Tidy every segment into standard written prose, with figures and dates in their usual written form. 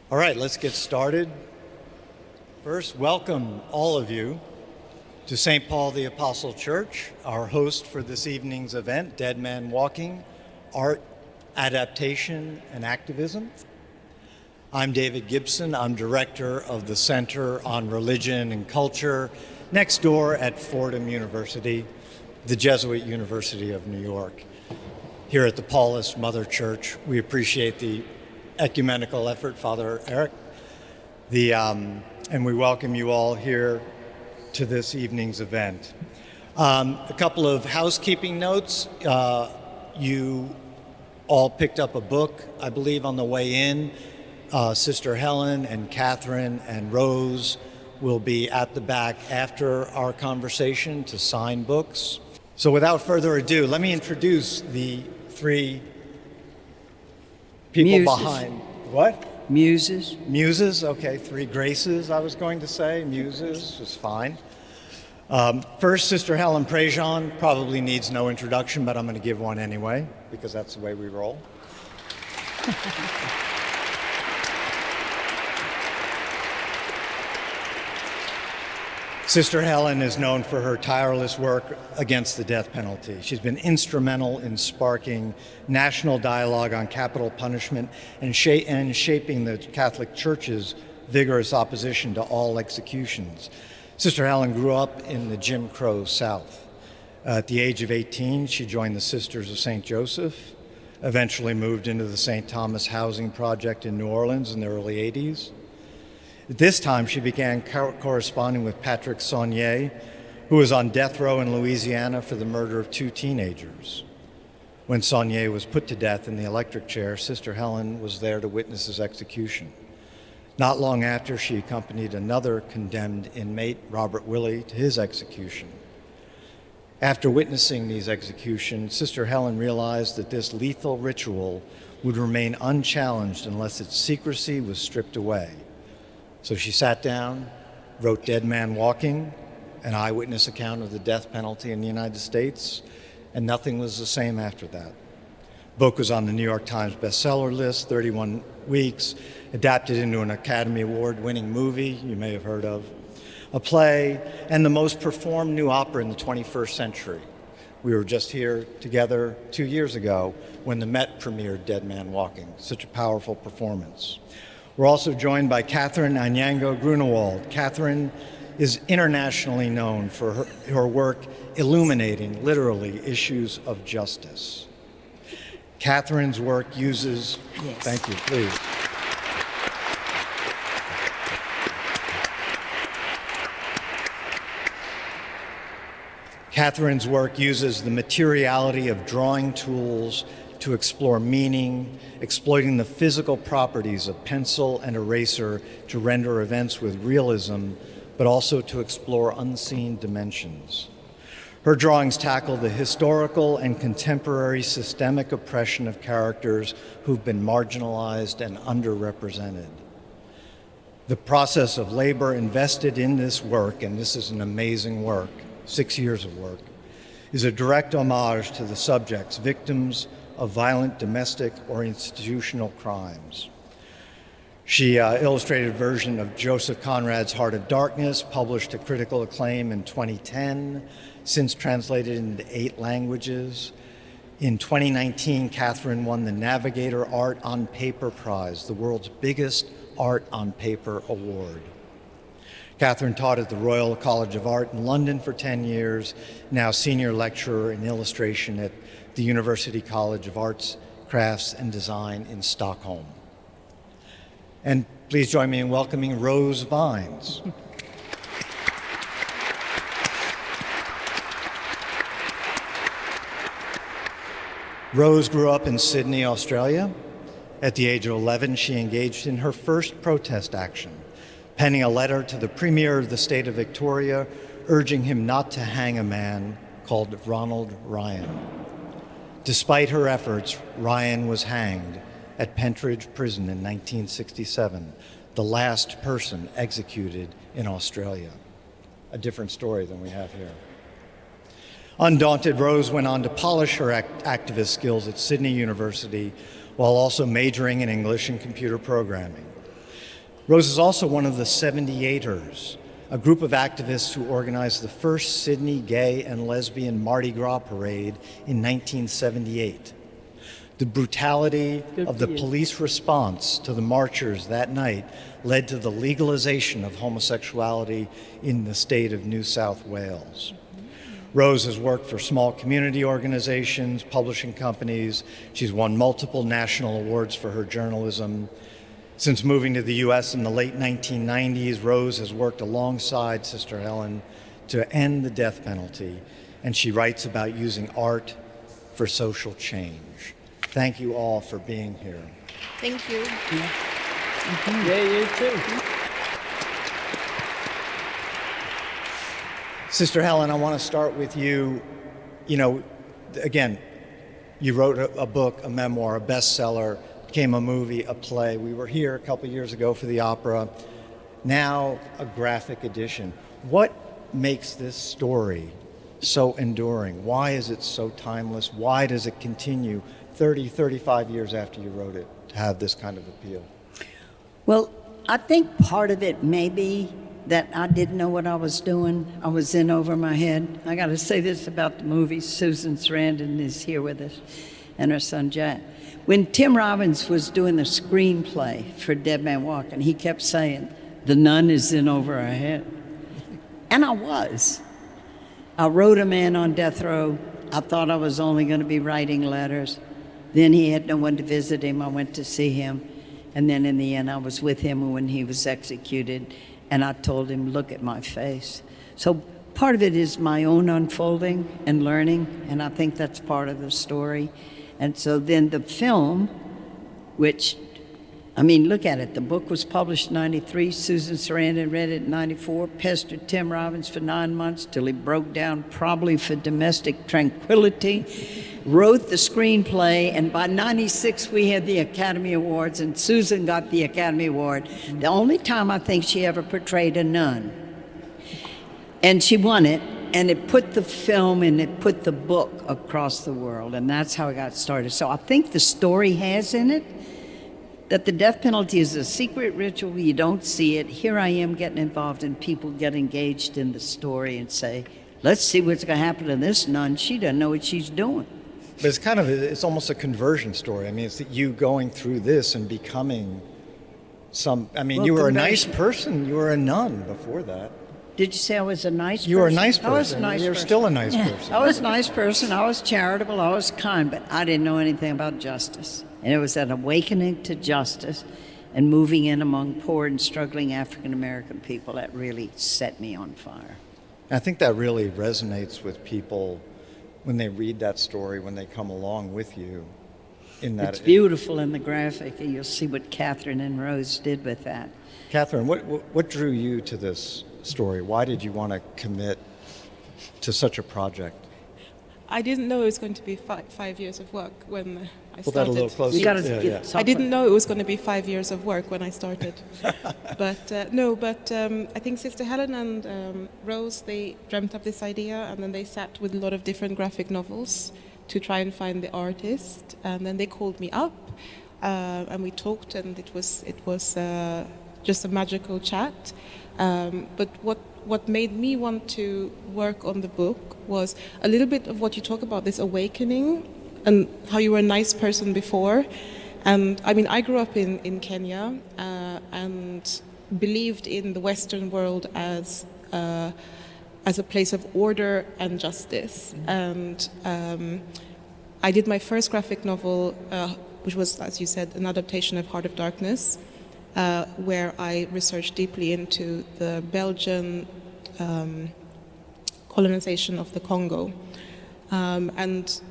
All right, let's get started. First, welcome all of you to St. Paul the Apostle Church, our host for this evening's event, Dead Man Walking, Art, Adaptation, and Activism. I'm David Gibson. I'm director of the Center on Religion and Culture next door at Fordham University, the Jesuit University of New York. Here at the Paulist Mother Church, we appreciate the ecumenical effort, Father Eric, and we welcome you all here to this evening's event. A couple of housekeeping notes. You all picked up a book, I believe, on the way in. Sister Helen and Catherine and Rose will be at the back after our conversation to sign books. So without further ado, let me introduce the three people behind. What? Muses. Muses, okay, three graces I was going to say. Muses is fine. First, Sister Helen Prejean probably needs no introduction, but I'm going to give one anyway, because that's the way we roll. Sister Helen is known for her tireless work against the death penalty. She's been instrumental in sparking national dialogue on capital punishment and shaping the Catholic Church's vigorous opposition to all executions. Sister Helen grew up in the Jim Crow South. At the age of 18, she joined the Sisters of St. Joseph, eventually moved into the St. Thomas Housing Project in New Orleans in the early 80s. At this time, she began corresponding with Patrick Saunier, who was on death row in Louisiana for the murder of two teenagers. When Saunier was put to death in the electric chair, Sister Helen was there to witness his execution. Not long after, she accompanied another condemned inmate, Robert Willey, to his execution. After witnessing these executions, Sister Helen realized that this lethal ritual would remain unchallenged unless its secrecy was stripped away. So she sat down, wrote Dead Man Walking, an eyewitness account of the death penalty in the United States, and nothing was the same after that. The book was on the New York Times bestseller list, 31 weeks, adapted into an Academy Award-winning movie you may have heard of, a play, and the most performed new opera in the 21st century. We were just here together 2 years ago when the Met premiered Dead Man Walking. Such a powerful performance. We're also joined by Catherine Anyango Grünewald. Catherine is internationally known for her work illuminating, literally, issues of justice. Catherine's work uses... Yes. Thank you, please. Catherine's work uses the materiality of drawing tools to explore meaning, exploiting the physical properties of pencil and eraser to render events with realism, but also to explore unseen dimensions. Her drawings tackle the historical and contemporary systemic oppression of characters who've been marginalized and underrepresented. The process of labor invested in this work, and this is an amazing work, 6 years of work, is a direct homage to the subjects, victims of violent domestic or institutional crimes. She illustrated a version of Joseph Conrad's Heart of Darkness, published to critical acclaim in 2010, since translated into 8 languages. In 2019, Catherine won the Navigator Art on Paper Prize, the world's biggest art on paper award. Catherine taught at the Royal College of Art in London for 10 years, now senior lecturer in illustration at the University College of Arts, Crafts, and Design in Stockholm. And please join me in welcoming Rose Vines. Rose grew up in Sydney, Australia. At the age of 11, she engaged in her first protest action, penning a letter to the Premier of the state of Victoria, urging him not to hang a man called Ronald Ryan. Despite her efforts, Ryan was hanged at Pentridge Prison in 1967, the last person executed in Australia. A different story than we have here. Undaunted, Rose went on to polish her activist skills at Sydney University while also majoring in English and computer programming. Rose is also one of the 78ers, a group of activists who organized the first Sydney gay and lesbian Mardi Gras parade in 1978. The brutality of the police response to the marchers that night led to the legalization of homosexuality in the state of New South Wales. Rose has worked for small community organizations, publishing companies. She's won multiple national awards for her journalism. Since moving to the U.S. in the late 1990s, Rose has worked alongside Sister Helen to end the death penalty, and she writes about using art for social change. Thank you all for being here. Thank you. Yeah, you too. Sister Helen, I want to start with you. You know, again, you wrote a book, a memoir, a bestseller, became a movie, a play. We were here a couple years ago for the opera. Now, a graphic edition. What makes this story so enduring? Why is it so timeless? Why does it continue 30, 35 years after you wrote it to have this kind of appeal? Well, I think part of it may be that I didn't know what I was doing. I was in over my head. I got to say this about the movie. Susan Sarandon is here with us, and her son Jack. When Tim Robbins was doing the screenplay for Dead Man Walking, he kept saying, "The nun is in over our head." And I was. I wrote a man on death row. I thought I was only going to be writing letters. Then he had no one to visit him. I went to see him. And then in the end, I was with him when he was executed. And I told him, "Look at my face." So part of it is my own unfolding and learning. And I think that's part of the story. And so then the film, which, I mean, look at it. The book was published in 93. Susan Sarandon read it in 94, pestered Tim Robbins for 9 months till he broke down, probably for domestic tranquility, wrote the screenplay, and by 96 we had the Academy Awards, and Susan got the Academy Award. The only time I think she ever portrayed a nun. And she won it. And it put the film and it put the book across the world, and that's how it got started. So I think the story has in it that the death penalty is a secret ritual. You don't see it. Here I am getting involved, and people get engaged in the story and say, "Let's see what's going to happen to this nun. She doesn't know what she's doing." But it's almost a conversion story. I mean, it's you going through this and becoming you were a nice person. You were a nun before that. Did you say I was a nice person? You were a nice person. I was a nice person. You're still a nice person. I was a nice person. I was charitable. I was kind, but I didn't know anything about justice. And it was that awakening to justice and moving in among poor and struggling African-American people that really set me on fire. I think that really resonates with people when they read that story, when they come along with you in that. It's beautiful in the graphic, and you'll see what Catherine and Rose did with that. Catherine, what drew you to this story? Why did you want to commit to such a project? I didn't know it was going to be 5 years of work when I started. Pull that a little closer. You got to I didn't know it was going to be 5 years of work when I started. But I think Sister Helen and Rose, they dreamt up this idea, and then they sat with a lot of different graphic novels to try and find the artist. And then they called me up, and we talked, and it was just a magical chat. But what made me want to work on the book was a little bit of what you talk about, this awakening, and how you were a nice person before. And I mean, I grew up in Kenya and believed in the Western world as a place of order and justice. And I did my first graphic novel, which was, as you said, an adaptation of Heart of Darkness, where I researched deeply into the Belgian colonization of the Congo. And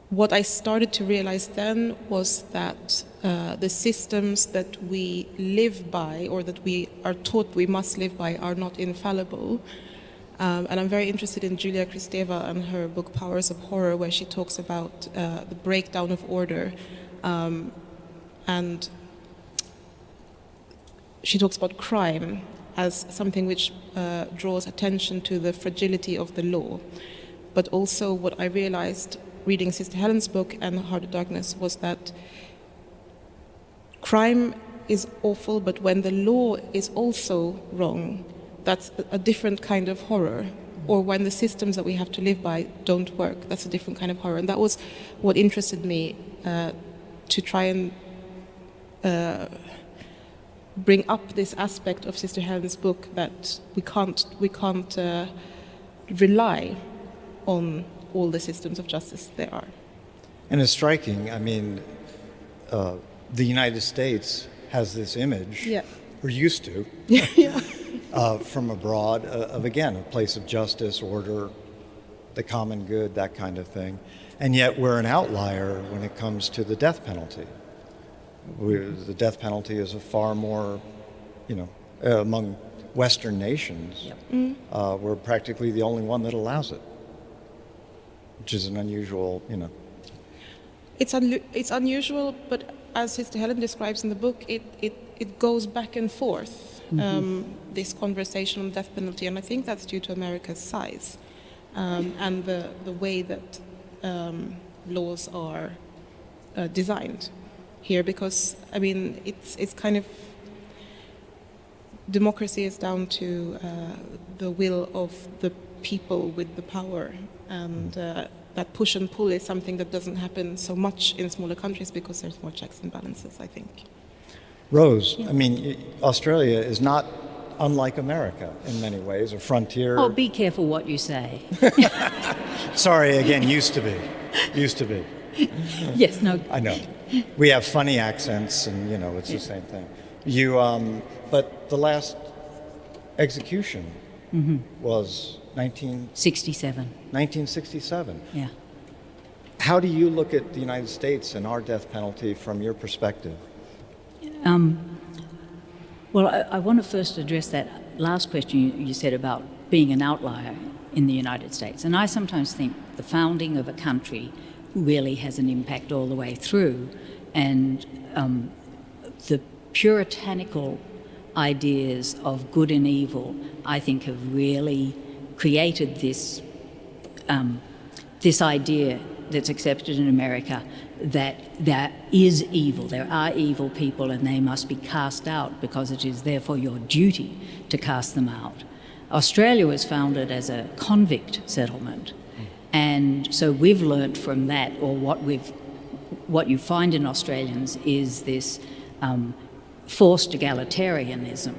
what I started to realize then was that the systems that we live by, or that we are taught we must live by, are not infallible. And I'm very interested in Julia Kristeva and her book Powers of Horror, where she talks about the breakdown of order. And she talks about crime as something which draws attention to the fragility of the law. But also what I realized reading Sister Helen's book and Heart of Darkness was that crime is awful, but when the law is also wrong, that's a different kind of horror. Or when the systems that we have to live by don't work, that's a different kind of horror. And that was what interested me to try and bring up this aspect of Sister Helen's book, that we can't rely on all the systems of justice there are. And it's striking. I mean, the United States has this image, Yeah. or used to, Yeah. from abroad, of again, a place of justice, order, the common good, that kind of thing. And yet we're an outlier when it comes to the death penalty. The death penalty is a far more, among Western nations, we're practically the only one that allows it, which is an unusual, It's unusual, but as Sister Helen describes in the book, it goes back and forth, this conversation on death penalty, and I think that's due to America's size and the way that laws are designed here, because, I mean, it's kind of, democracy is down to the will of the people with the power, and that push and pull is something that doesn't happen so much in smaller countries because there's more checks and balances, I think. Rose, I mean, Australia is not unlike America in many ways, a frontier. Oh, be careful what you say. Sorry, again, used to be. Yes, no. I know. We have funny accents, and it's the same thing. But the last execution was 1967. Yeah. How do you look at the United States and our death penalty from your perspective? Well, I want to first address that last question you said about being an outlier in the United States. And I sometimes think the founding of a country really has an impact all the way through. And the puritanical ideas of good and evil, I think, have really created this idea that's accepted in America that there is evil, there are evil people, and they must be cast out because it is therefore your duty to cast them out. Australia was founded as a convict settlement, and so we've learnt from that, or what you find in Australians is this forced egalitarianism.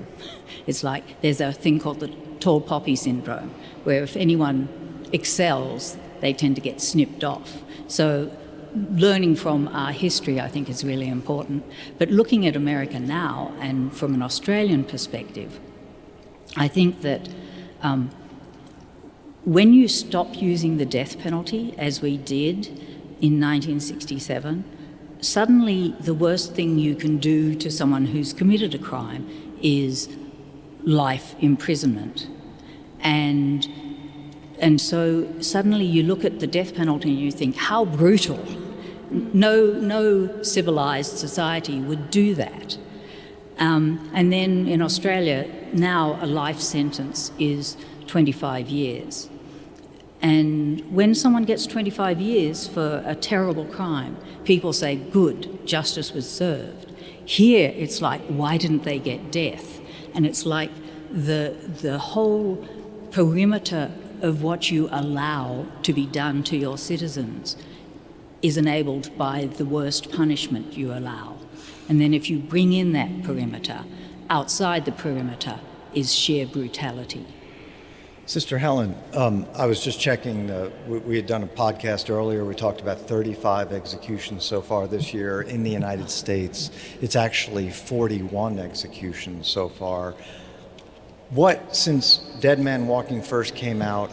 It's like there's a thing called the tall poppy syndrome, where if anyone excels, they tend to get snipped off. So learning from our history, I think, is really important. But looking at America now, and from an Australian perspective, I think that when you stop using the death penalty, as we did in 1967, suddenly the worst thing you can do to someone who's committed a crime is life imprisonment. And so suddenly you look at the death penalty and you think, how brutal. No civilized society would do that. And then in Australia, now a life sentence is 25 years. And when someone gets 25 years for a terrible crime, people say, good, justice was served. Here, it's like, why didn't they get death? And it's like the whole perimeter of what you allow to be done to your citizens is enabled by the worst punishment you allow. And then if you bring in that perimeter, outside the perimeter is sheer brutality. Sister Helen, I was just checking, we had done a podcast earlier, we talked about 35 executions so far this year in the United States. It's actually 41 executions so far. Since Dead Man Walking first came out,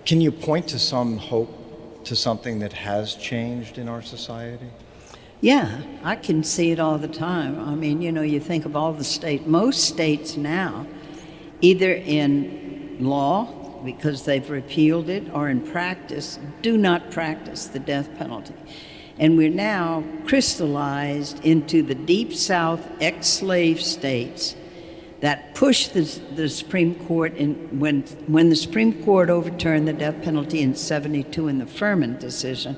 can you point to some hope, to something that has changed in our society? Yeah, I can see it all the time. I mean, you think of all the states, most states now, either in law, because they've repealed it, or in practice, do not practice the death penalty. And we're now crystallized into the Deep South ex-slave states that pushed the Supreme Court when the Supreme Court overturned the death penalty in '72 in the Furman decision.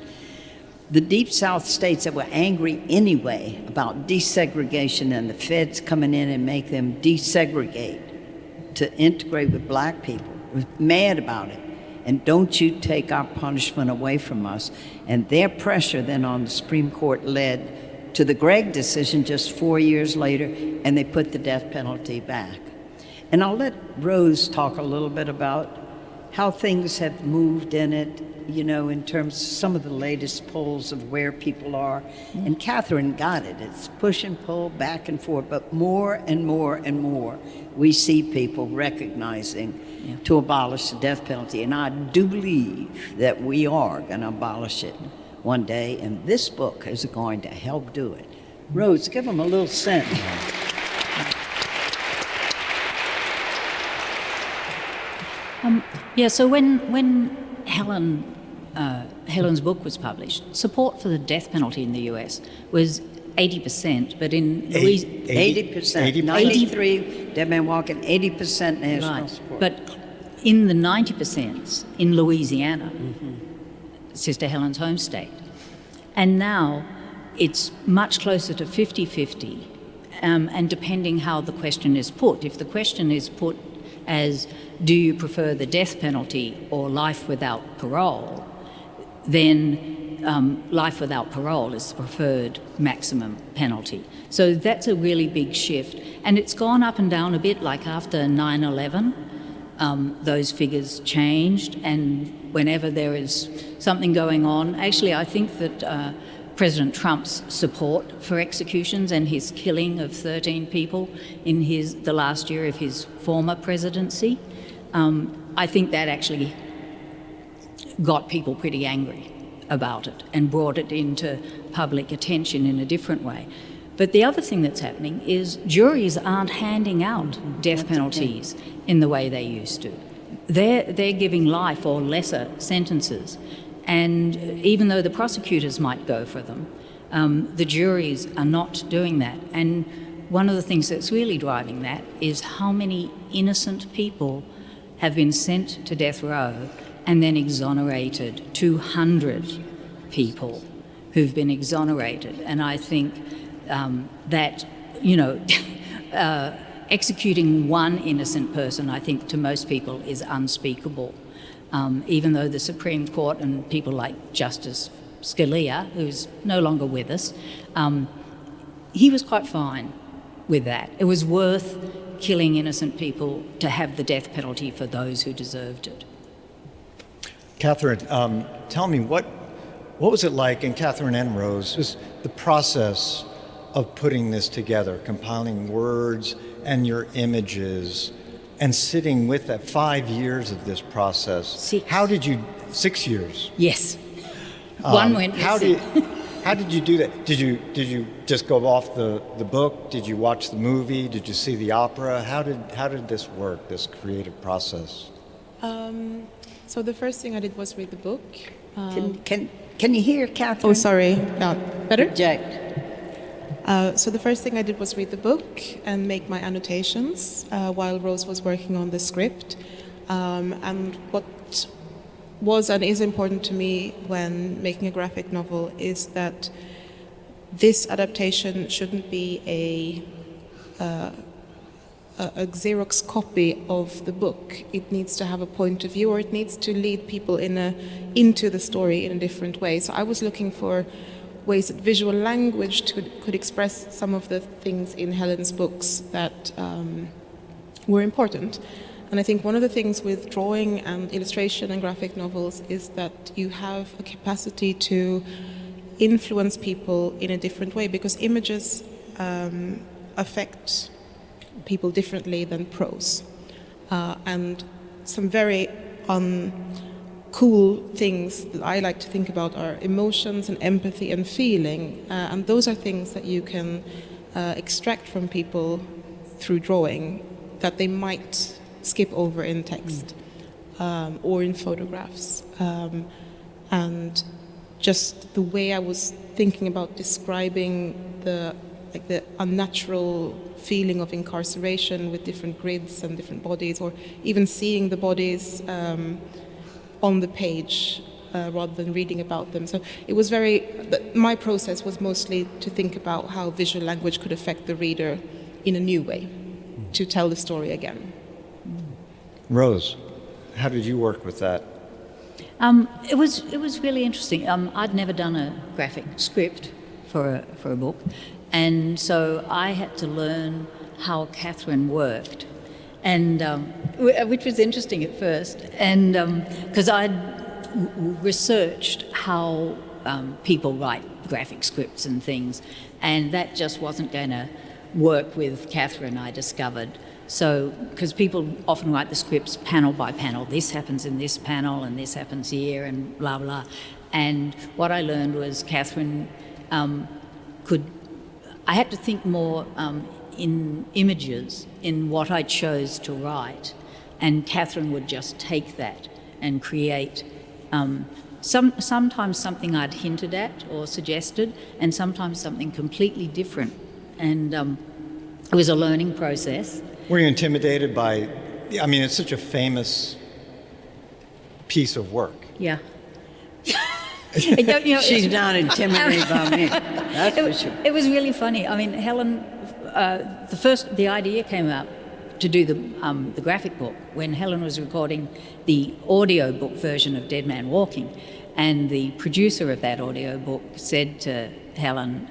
the Deep South states that were angry anyway about desegregation and the feds coming in and make them desegregate to integrate with black people, were mad about it. And don't you take our punishment away from us. And their pressure then on the Supreme Court led to the Gregg decision just 4 years later, and they put the death penalty back. And I'll let Rose talk a little bit about how things have moved in it, you know, in terms of some of the latest polls of where people are. And Catherine got it. It's push and pull, back and forth, but more and more and more we see people recognizing to abolish the death penalty. And I do believe that we are going to abolish it one day, and this book is going to help do it. Rose, give them a little sense. So when Helen's book was published, support for the death penalty in the US was 80%, but in 80%. 93, Deadman Walking, 80% national support. But in the 90% in Louisiana, Sister Helen's home state. And now it's much closer to 50-50, and depending how the question is put. If the question is put as, do you prefer the death penalty or life without parole, then life without parole is the preferred maximum penalty. So that's a really big shift. And it's gone up and down a bit, like after 9/11, those figures changed, and whenever there is something going on, actually I think that President Trump's support for executions and his killing of 13 people in the last year of his former presidency, I think that actually got people pretty angry about it and brought it into public attention in a different way. But the other thing that's happening is juries aren't handing out death penalties in the way they used to. They're giving life or lesser sentences. And even though the prosecutors might go for them, the juries are not doing that. And one of the things that's really driving that is how many innocent people have been sent to death row and then exonerated. 200 people who've been exonerated. And I think that, you know, executing one innocent person, I think to most people is unspeakable. Even though the Supreme Court and people like Justice Scalia, who's no longer with us, he was quite fine with that. It was worth killing innocent people to have the death penalty for those who deserved it. Catherine, tell me, what was it like, and Catherine and Rose, was the process of putting this together, compiling words and your images, and sitting with that 5 years of this process? 6. How did you, 6 years? Yes. One went missing. How did you do that? Did you just go off the book? Did you watch the movie? Did you see the opera? How did this work, this creative process? So the first thing I did was read the book. Can you hear Catherine? Oh, sorry. Better? Project. So the first thing I did was read the book and make my annotations while Rose was working on the script. And what was and is important to me when making a graphic novel is that this adaptation shouldn't be a Xerox copy of the book. It needs to have a point of view, or it needs to lead people into the story in a different way. So I was looking for ways that visual language could express some of the things in Helen's books that were important. And I think one of the things with drawing and illustration and graphic novels is that you have a capacity to influence people in a different way, because images affect people differently than prose. And some very cool things that I like to think about are emotions and empathy and feeling. And those are things that you can extract from people through drawing that they might skip over in text or in photographs. And just the way I was thinking about describing the unnatural feeling of incarceration with different grids and different bodies, or even seeing the bodies on the page rather than reading about them. So it was my process was mostly to think about how visual language could affect the reader in a new way, to tell the story again. Rose, how did you work with that? It was really interesting. I'd never done a graphic script for a book, and so I had to learn how Catherine worked, and which was interesting at first, and because I'd researched how people write graphic scripts and things, and that just wasn't going to work with Catherine, I discovered. So, because people often write the scripts panel by panel, this happens in this panel and this happens here and blah, blah. And what I learned was Catherine I had to think more in images in what I chose to write. And Catherine would just take that and create sometimes something I'd hinted at or suggested, and sometimes something completely different. And it was a learning process. Were you intimidated by, I mean, it's such a famous piece of work. Yeah. She's not intimidated by me. That's for sure. It was really funny. I mean, Helen, the idea came up to do the graphic book when Helen was recording the audio book version of Dead Man Walking, and the producer of that audio book said to Helen,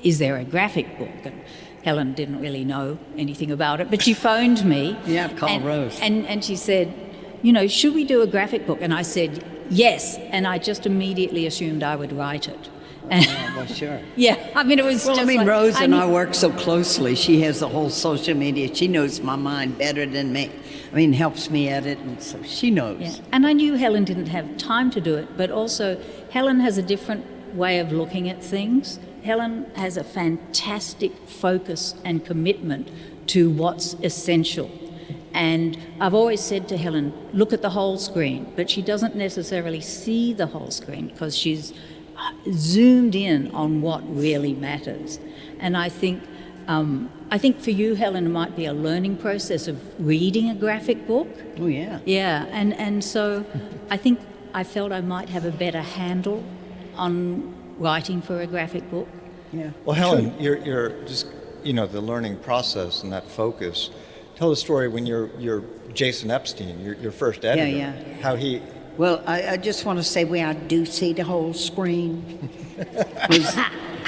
"Is there a graphic book?" And Helen didn't really know anything about it, but she phoned me. Yeah, call Rose. And she said, should we do a graphic book? And I said, yes. And I just immediately assumed I would write it. Yeah, well, sure. Yeah, I mean, it was Well, just I mean, like, Rose and I work so closely. She has the whole social media. She knows my mind better than me. I mean, helps me edit, and so she knows. Yeah. And I knew Helen didn't have time to do it, but also Helen has a different way of looking at things. Helen has a fantastic focus and commitment to what's essential. And I've always said to Helen, look at the whole screen, but she doesn't necessarily see the whole screen because she's zoomed in on what really matters. And I think for you, Helen, it might be a learning process of reading a graphic book. Oh, yeah. Yeah, and so I felt I might have a better handle on writing for a graphic book. Yeah. Well, Helen, you're just, the learning process and that focus. Tell the story when you're Jason Epstein, your first editor. Yeah. How he... Well, I just want to say where I do see the whole screen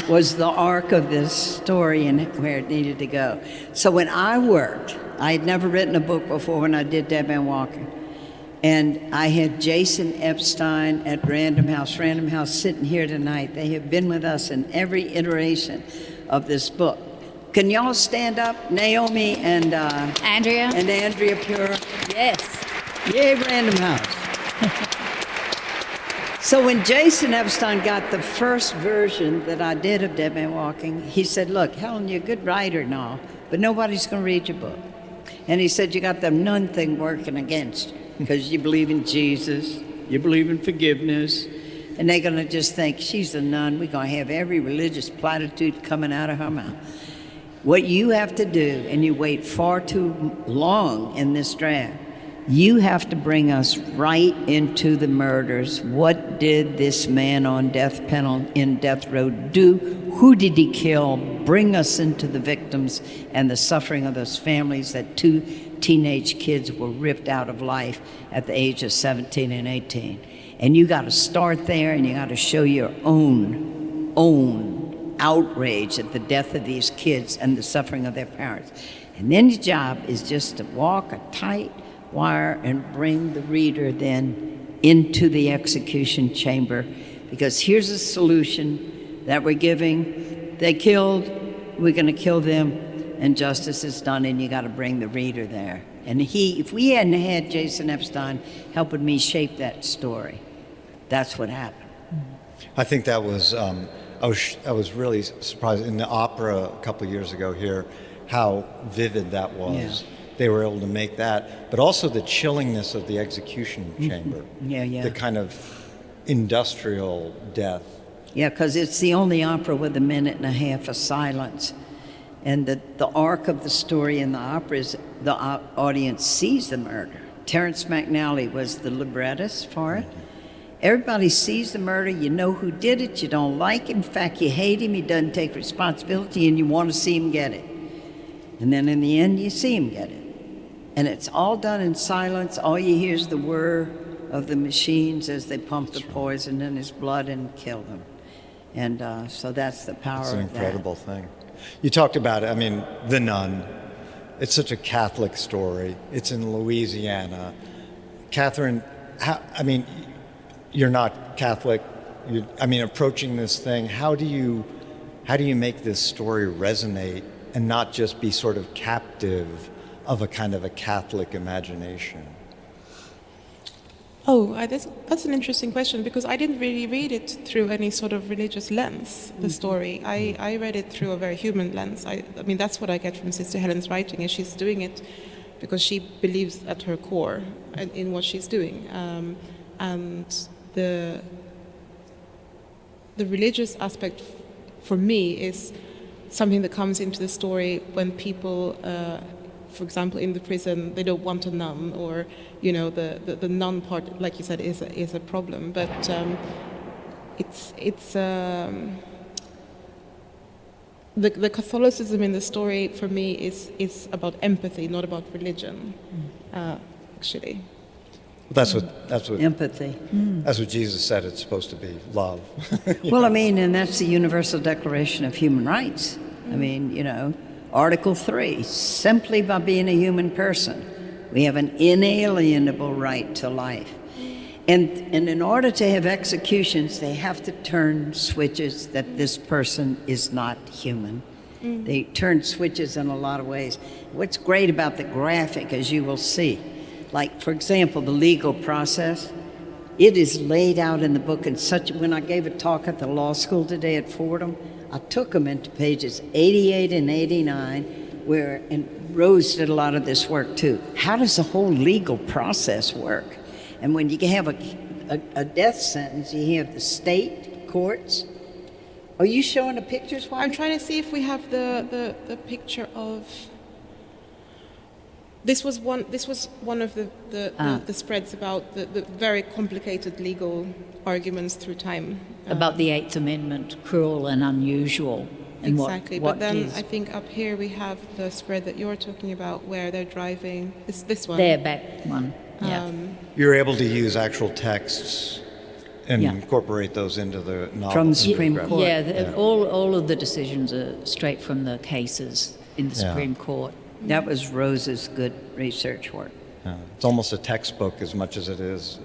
was the arc of this story and where it needed to go. So when I worked, I had never written a book before when I did Dead Man Walking. And I had Jason Epstein at Random House sitting here tonight. They have been with us in every iteration of this book. Can y'all stand up? Naomi and Andrea? And Andrea Pure. Yes. Yay, Random House. So when Jason Epstein got the first version that I did of Dead Man Walking, he said, look, Helen, you're a good writer and all, but nobody's going to read your book. And he said, you got the nun thing working against you because you believe in Jesus, you believe in forgiveness, and they're going to just think, she's a nun, we're going to have every religious platitude coming out of her mouth. What you have to do, and you wait far too long in this draft, you have to bring us right into the murders. What did this man on death row do? Who did he kill? Bring us into the victims and the suffering of those families that 2 teenage kids were ripped out of life at the age of 17 and 18. And you got to start there, and you got to show your own outrage at the death of these kids and the suffering of their parents. And then your job is just to walk a tight wire and bring the reader then into the execution chamber, because here's a solution that we're giving. They killed, we're going to kill them, and justice is done, and you got to bring the reader there. And if we hadn't had Jason Epstein helping me shape that story, that's what happened. I think that was, I was really surprised in the opera a couple of years ago here, how vivid that was. Yeah. They were able to make that, but also the chillingness of the execution chamber. Yeah. The kind of industrial death. Yeah, because it's the only opera with 1.5 minutes of silence. And the arc of the story in the opera is the audience sees the murder. Terrence McNally was the librettist for it. Everybody sees the murder. You know who did it. You don't like him. In fact, you hate him. He doesn't take responsibility, and you want to see him get it. And then in the end, you see him get it. And it's all done in silence. All you hear is the whir of the machines as they pump the poison in his blood and kill him. And so that's the power of that. It's an incredible thing. You talked about it. I mean, The Nun. It's such a Catholic story. It's in Louisiana. Catherine, you're not Catholic. Approaching this thing, how do you make this story resonate and not just be sort of captive of a kind of a Catholic imagination? That's an interesting question, because I didn't really read it through any sort of religious lens, the story. I read it through a very human lens. I mean, that's what I get from Sister Helen's writing, is she's doing it because she believes at her core in what she's doing. And the religious aspect for me is something that comes into the story when people, for example, in the prison, they don't want a nun, or the nun part, like you said, is a problem. But the Catholicism in the story for me is about empathy, not about religion, actually. That's what Empathy. That's what Jesus said it's supposed to be, love. Well, and that's the Universal Declaration of Human Rights. Article 3, simply by being a human person, we have an inalienable right to life. And in order to have executions, they have to turn switches that this person is not human. They turn switches in a lot of ways. What's great about the graphic, as you will see, like, for example, the legal process, it is laid out in the book in when I gave a talk at the law school today at Fordham, I took them into pages 88 and 89, and Rose did a lot of this work too. How does the whole legal process work? And when you have a death sentence, you have the state courts. Are you showing the pictures? I'm trying to see if we have the picture of. This was one of the spreads about the very complicated legal arguments through time. About the Eighth Amendment, cruel and unusual. And exactly, but then I think up here we have the spread that you're talking about, where they're driving. This one. Their back one. Yeah. You're able to use actual texts and incorporate those into the novel. From the Supreme Court. Yeah, all of the decisions are straight from the cases in the Supreme Court. That was Rose's good research work. It's almost a textbook as much as it is,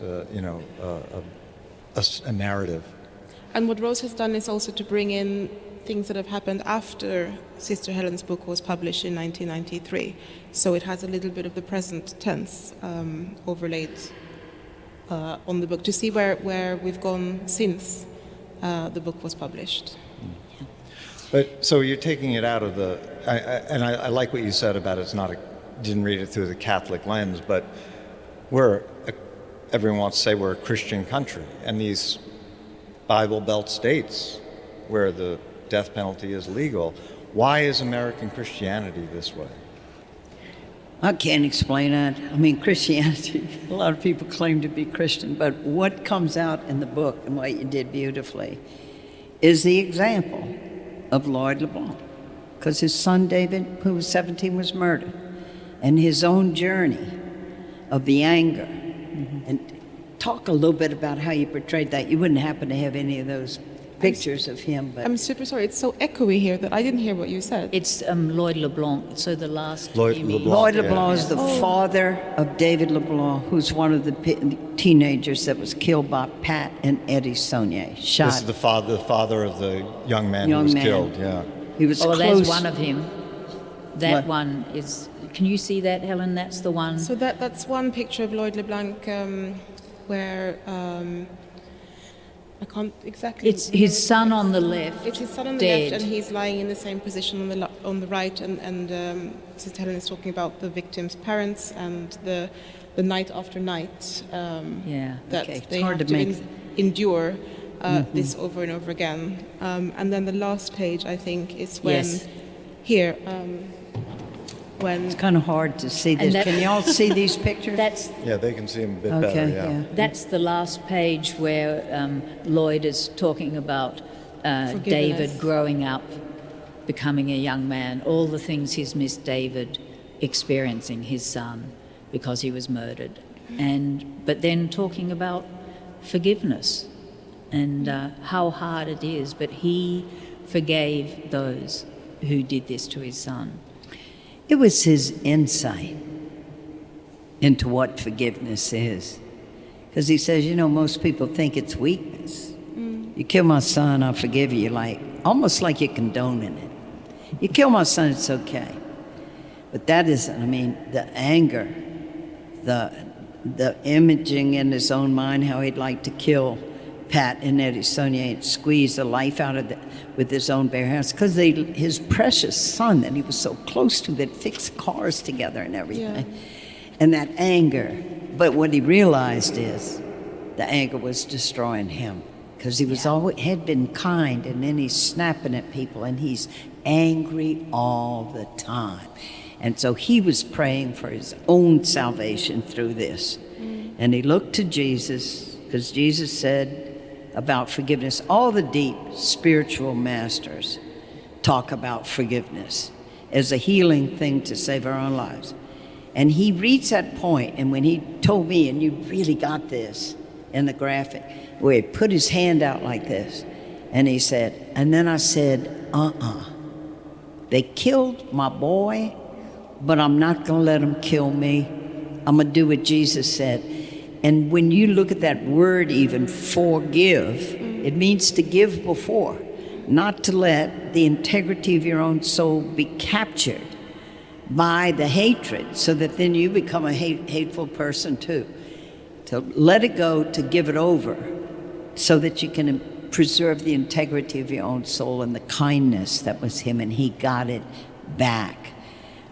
a narrative. And what Rose has done is also to bring in things that have happened after Sister Helen's book was published in 1993. So it has a little bit of the present tense overlaid on the book to see where we've gone since the book was published. But so you're taking it out of I like what you said about didn't read it through the Catholic lens, but everyone wants to say we're a Christian country, and these Bible Belt states where the death penalty is legal. Why is American Christianity this way? I can't explain that. Christianity, a lot of people claim to be Christian, but what comes out in the book, and what you did beautifully, is the example of Lloyd LeBlanc, because his son David, who was 17, was murdered, and his own journey of the anger. And talk a little bit about how you portrayed that. You wouldn't happen to have any of those pictures of him, but I'm super sorry. It's so echoey here that I didn't hear what you said. It's Lloyd LeBlanc. So the last Lloyd LeBlanc is the father of David LeBlanc, who's one of the teenagers that was killed by Pat and Eddie Saunier. Shot. This is the father of the young man who was killed. Yeah. He was close. There's one of him. That one is. Can you see that, Helen? That's the one. So that's one picture of Lloyd LeBlanc where. I can't exactly. It's his son on the left. It's his son on the dead. left, and he's lying in the same position on the right. And Sister Helen is talking about the victim's parents and the night after night that they have to endure this over and over again. And then the last page, I think, is when here. when It's kind of hard to see this. And that- Can y'all see these pictures? That's Yeah, they can see him a bit okay, better, yeah. That's the last page where Lloyd is talking about David growing up, becoming a young man, all the things he's missed David experiencing, his son, because he was murdered. But then talking about forgiveness and how hard it is, but he forgave those who did this to his son. It was his insight into what forgiveness is. Because he says, you know, most people think it's weakness. You kill my son, I'll forgive you, like almost like you're condoning it. You kill my son, it's okay. But that isn't, I mean, the anger, the imaging in his own mind, how he'd like to kill Pat and Eddie Sonia and squeeze the life out of it with his own bare hands. Because his precious son that he was so close to, that fixed cars together and everything. Yeah. And that anger. But what he realized is the anger was destroying him. Because he was always had been kind, and then he's snapping at people, and he's angry all the time. And so he was praying for his own salvation through this. And he looked to Jesus, because Jesus said about forgiveness. All the deep spiritual masters talk about forgiveness as a healing thing to save our own lives. And he reached that point, and when he told me, and you really got this in the graphic, where he put his hand out like this, and he said, and then I said, they killed my boy, but I'm not going to let them kill me. I'm going to do what Jesus said. And when you look at that word even, forgive, it means to give before, not to let the integrity of your own soul be captured by the hatred, so that then you become a hateful person too. To let it go, to give it over, so that you can preserve the integrity of your own soul and the kindness that was him, and he got it back.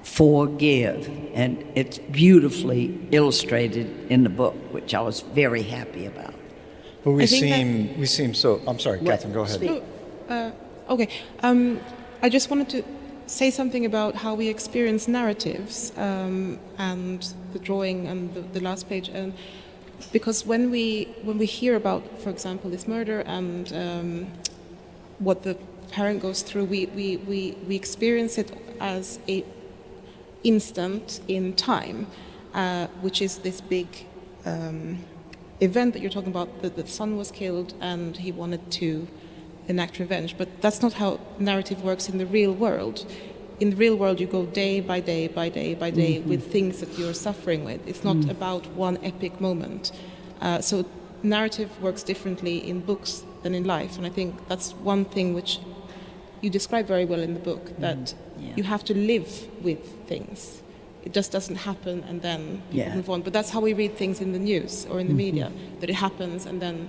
Forgive. And it's beautifully illustrated in the book, which I was very happy about. But we I think seem so, I'm sorry, Catherine, go ahead. Speak. Okay. I just wanted to say something about how we experience narratives and the drawing and the last page. Because when we hear about, for example, this murder and what the parent goes through, we experience it as a instant in time, which is this big event that you're talking about, that the son was killed and he wanted to enact revenge. But that's not how narrative works in the real world. In the real world, you go day by day by day by day with things that you're suffering with. It's not about one epic moment. So narrative works differently in books than in life. And I think that's one thing which you describe very well in the book, that you have to live with things. It just doesn't happen and then people move on. But that's how we read things in the news or in the media, that it happens and then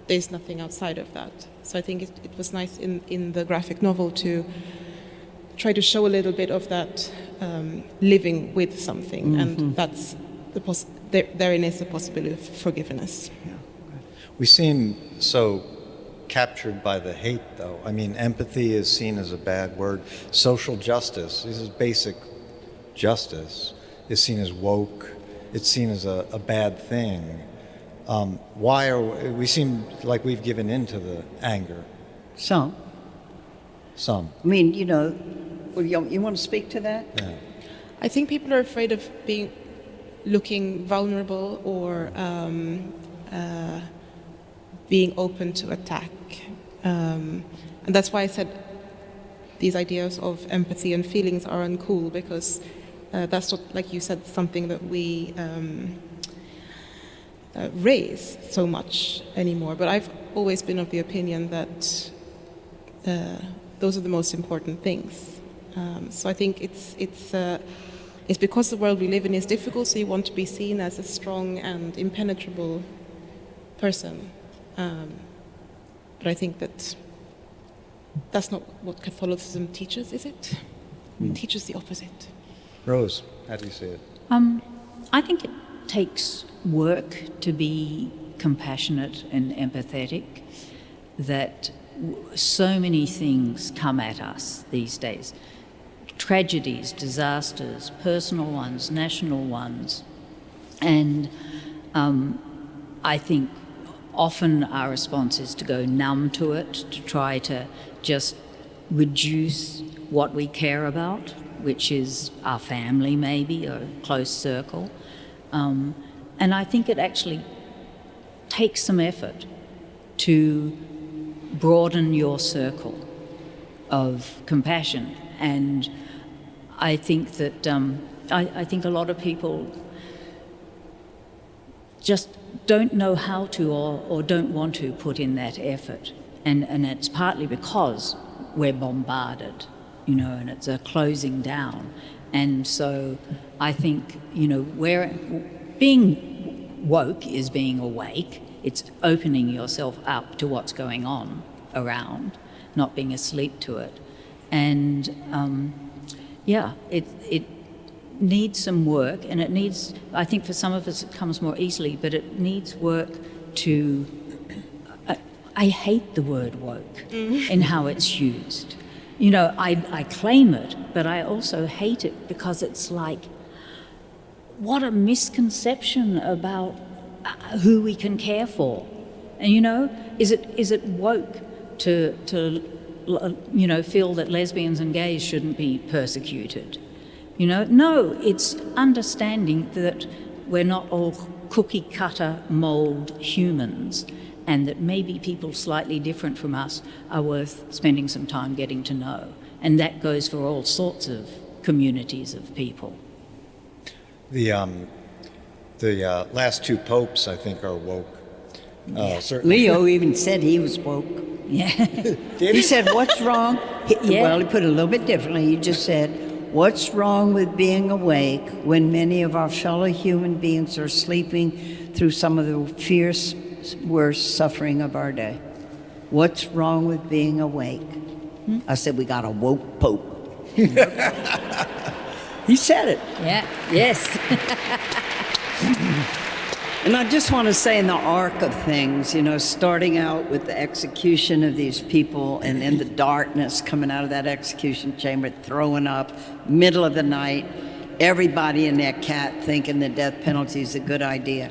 there's nothing outside of that. So I think it was nice in the graphic novel to try to show a little bit of that living with something, and that's therein is a possibility of forgiveness. We seem so captured by the hate, though. I mean, empathy is seen as a bad word. Social justice, this is basic justice, is seen as woke. It's seen as a bad thing. Why are we seem like we've given in to the anger? Some. I mean, you know, you want to speak to that? Yeah. I think people are afraid of looking vulnerable or being open to attack. And that's why I said these ideas of empathy and feelings are uncool, because that's not, like you said, something that we raise so much anymore. But I've always been of the opinion that those are the most important things. So I think it's because the world we live in is difficult, so you want to be seen as a strong and impenetrable person. But I think that's not what Catholicism teaches, is it? It teaches the opposite. Rose, how do you see it? I think it takes work to be compassionate and empathetic, that so many things come at us these days. tragedies, disasters, personal ones, national ones. And I think often our response is to go numb to it, to try to just reduce what we care about, which is our family maybe, or a close circle. And I think it actually takes some effort to broaden your circle of compassion. And I think that I think a lot of people just don't know how to or don't want to put in that effort. And it's partly because we're bombarded, and it's a closing down. And so I think, being woke is being awake. It's opening yourself up to what's going on around, not being asleep to it. And it needs some work, and it needs, I think for some of us it comes more easily, but it needs work to, I hate the word woke in how it's used. I claim it, but I also hate it because it's like, what a misconception about who we can care for. And is it woke to feel that lesbians and gays shouldn't be persecuted? No, it's understanding that we're not all cookie cutter mold humans, and that maybe people slightly different from us are worth spending some time getting to know. And that goes for all sorts of communities of people. The last two popes, I think, are woke. Certainly. Leo even said he was woke. Yeah. He said, what's wrong? Well, he put it a little bit differently. He just said, what's wrong with being awake when many of our fellow human beings are sleeping through some of the fierce, worst suffering of our day? What's wrong with being awake? I said, we got a woke pope. He said it. Yeah, yes. And I just want to say, in the arc of things, starting out with the execution of these people, and in the darkness coming out of that execution chamber, throwing up, middle of the night, everybody in that cat thinking the death penalty is a good idea.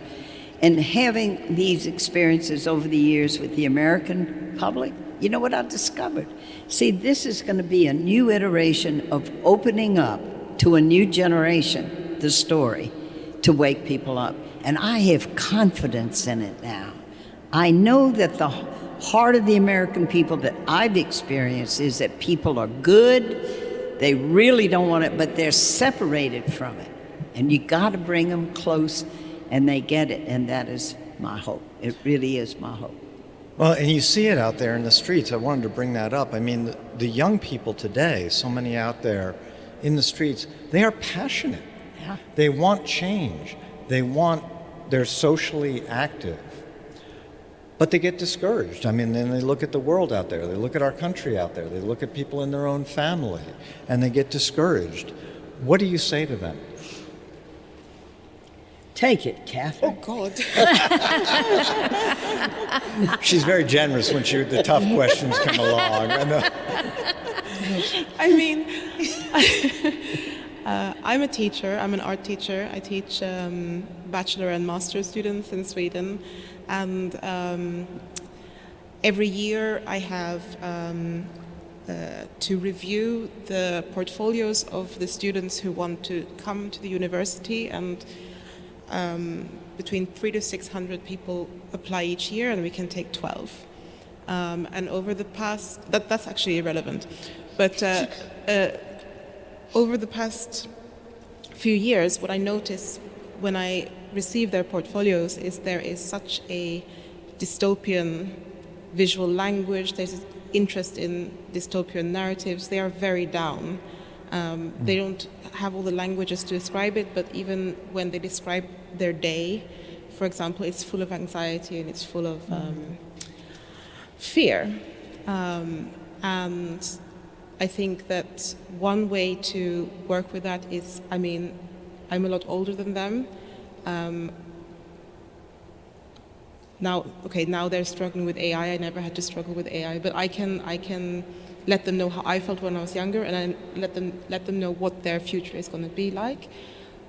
And having these experiences over the years with the American public, you know what I discovered? See, this is going to be a new iteration of opening up to a new generation the story to wake people up. And I have confidence in it now. I know that the heart of the American people that I've experienced is that people are good, they really don't want it, but they're separated from it. And you got to bring them close, and they get it, and that is my hope. It really is my hope. Well, and you see it out there in the streets. I wanted to bring that up. I mean, the young people today, so many out there in the streets, they are passionate. Yeah. They want change. They're socially active. But they get discouraged. I mean, then they look at the world out there. They look at our country out there. They look at people in their own family, and they get discouraged. What do you say to them? Take it, Catherine. Oh, God. She's very generous when the tough questions come along. I know. I mean, I'm a teacher. I'm an art teacher. I teach bachelor and master students in Sweden. And every year I have to review the portfolios of the students who want to come to the university, and between 300 to 600 people apply each year, and we can take 12. And over the past, that's actually irrelevant, but over the past few years, what I notice when I receive their portfolios is there is such a dystopian visual language, there's an interest in dystopian narratives. They are very down. They don't have all the languages to describe it, but even when they describe their day, for example, it's full of anxiety and it's full of fear. And I think that one way to work with that is, I mean, I'm a lot older than them. Now they're struggling with AI. I never had to struggle with AI, but I can let them know how I felt when I was younger, and I let them know what their future is going to be like.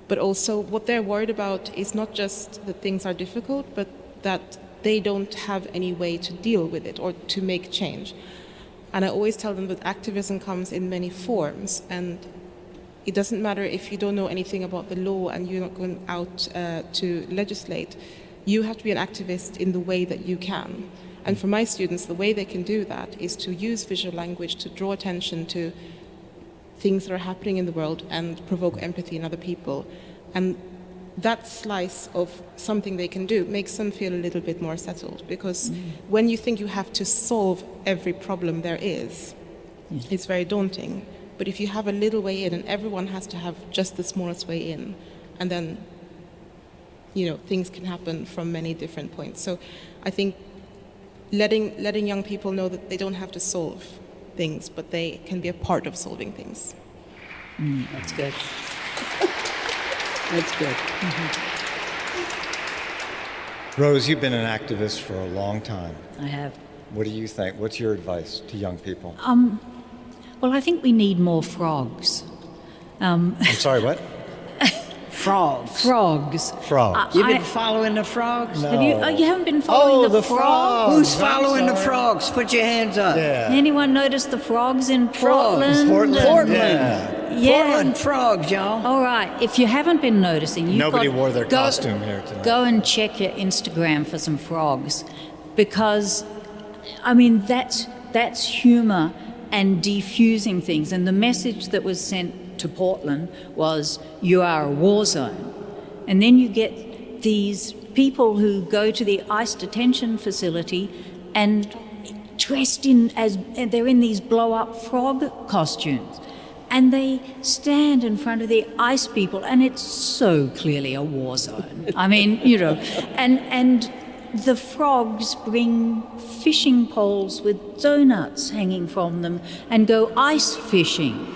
But also what they're worried about is not just that things are difficult, but that they don't have any way to deal with it or to make change. And I always tell them that activism comes in many forms, and it doesn't matter if you don't know anything about the law and you're not going out to legislate. You have to be an activist in the way that you can. And for my students, the way they can do that is to use visual language to draw attention to things that are happening in the world and provoke empathy in other people. And that slice of something they can do makes them feel a little bit more settled, because when you think you have to solve every problem there is, it's very daunting. But if you have a little way in, and everyone has to have just the smallest way in, and then, things can happen from many different points. So I think letting young people know that they don't have to solve things, but they can be a part of solving things. That's good. That's good. Rose, you've been an activist for a long time. I have. What do you think? What's your advice to young people? Well, I think we need more frogs. I'm sorry, what? Frogs. Frogs. Frogs. You've been following the frogs? No. Have you haven't been following the frogs? Who's I'm following the sorry. frogs? Put your hands up. Yeah. Anyone notice the frogs in Frogs. Portland? Portland. Portland. Yeah. Portland frogs, y'all. All right. If you haven't been noticing, Nobody wore their costume here tonight. Go and check your Instagram for some frogs, because, that's humour and defusing things. And the message that was sent to Portland was, you are a war zone. And then you get these people who go to the ICE detention facility and dressed and they're in these blow-up frog costumes. And they stand in front of the ICE people, and it's so clearly a war zone. And the frogs bring fishing poles with donuts hanging from them and go ice fishing.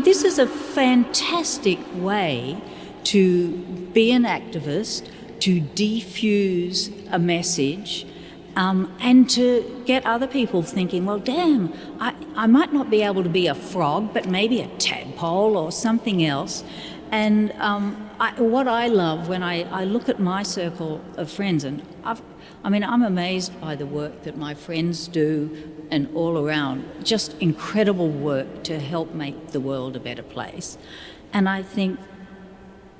This is a fantastic way to be an activist, to defuse a message, and to get other people thinking, well, damn, I might not be able to be a frog, but maybe a tadpole or something else. And what I love when I look at my circle of friends, and I'm amazed by the work that my friends do and all around, just incredible work to help make the world a better place. And I think